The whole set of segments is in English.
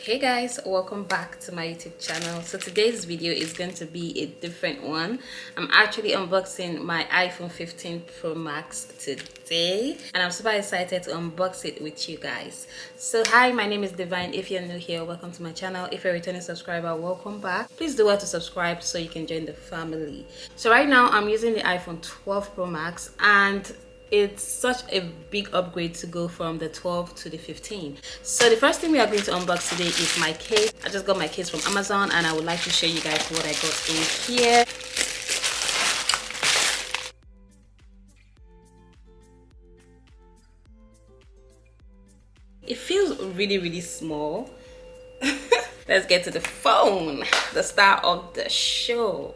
Hey guys, welcome back to my YouTube channel. So today's video is going to be a different one. I'm actually unboxing my iPhone 15 Pro Max today and I'm super excited to unbox it with you guys. So hi, my name is Divine. If you're new here, welcome to my channel. If you're a returning subscriber, welcome back. Please do well to subscribe so you can join the family. So right now I'm using the iPhone 12 Pro Max and it's such a big upgrade to go from the 12 to the 15. So the first thing we are going to unbox today is my case. I just got my case from Amazon and I would like to show you guys what I got in here. It feels really small. Let's get to the phone, the star of the show.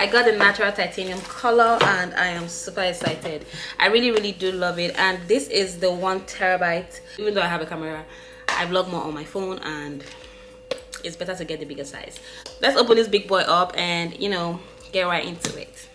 I got the natural titanium color and I am super excited. I really do love it, and this is the 1 terabyte. Even though I have a camera, I vlog more on my phone and it's better to get the bigger size. Let's open this big boy up and get right into it.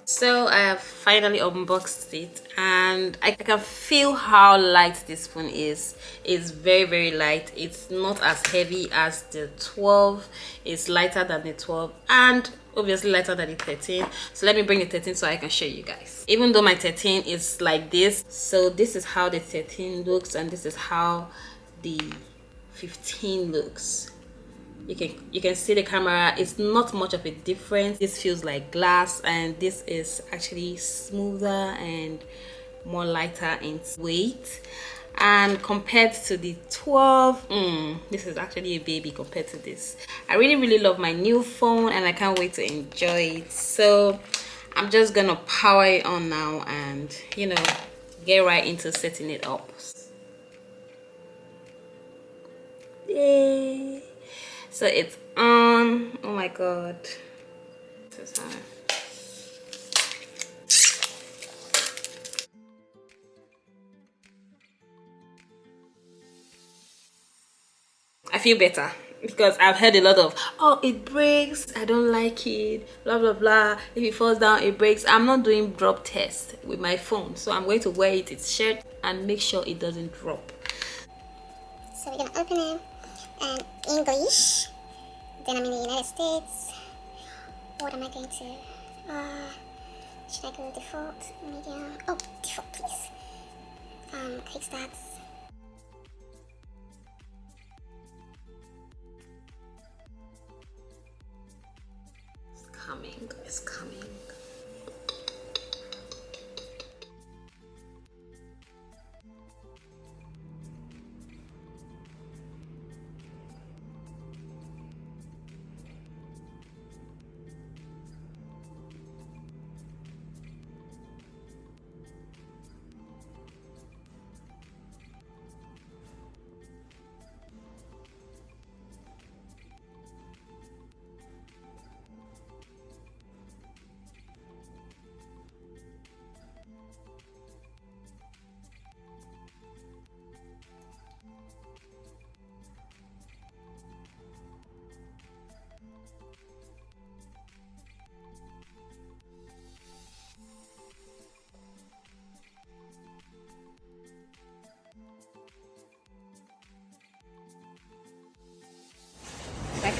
So I have finally unboxed it and I can feel how light this phone is. It's very light. It's not as heavy as the 12. It's lighter than the 12 and obviously lighter than the 13. So let me bring the 13 so I can show you guys. Even though my 13 is like this, so this is how the 13 looks and this is how the 15 looks. You can see the camera. It's not much of a difference. This feels like glass and this is actually smoother and more lighter in weight, and compared to the 12, this is actually a baby compared to this. I really love my new phone and I can't wait to enjoy it. So I'm just gonna power it on now and get right into setting it up. Yay! So it's on. Oh my god. This is how I feel better because I've heard a lot of, oh, it breaks, I don't like it, blah blah, if it falls down it breaks. I'm not doing drop test with my phone, so I'm going to wear its shirt and make sure it doesn't drop. So we're gonna open it and English. Then I'm in the United States. What am I going to? Should I go default, medium? Oh, default, please. Quick stats. It's coming.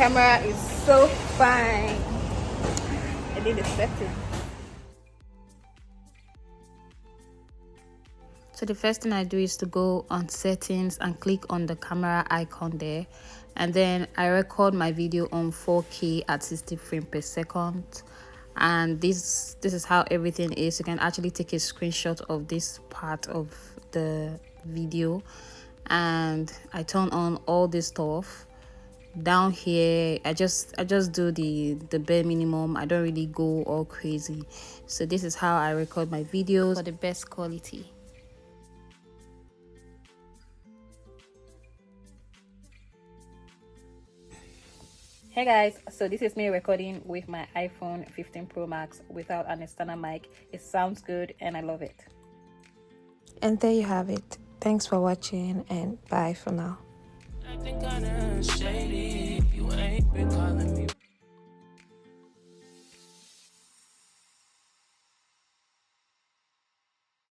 camera is so fine. I did the setting. So the first thing I do is to go on settings and click on the camera icon there, and then I record my video on 4K at 60 frames per second. And this is how everything is. You can actually take a screenshot of this part of the video, and I turn on all this stuff. Down here I just do the bare minimum. I don't really go all crazy. So this is how I record my videos for the best quality. Hey guys, so this is me recording with my iPhone 15 Pro Max without an external mic. It sounds good and I love it. And there you have it. Thanks for watching and bye for now. Acting kinda shady. You ain't been calling me.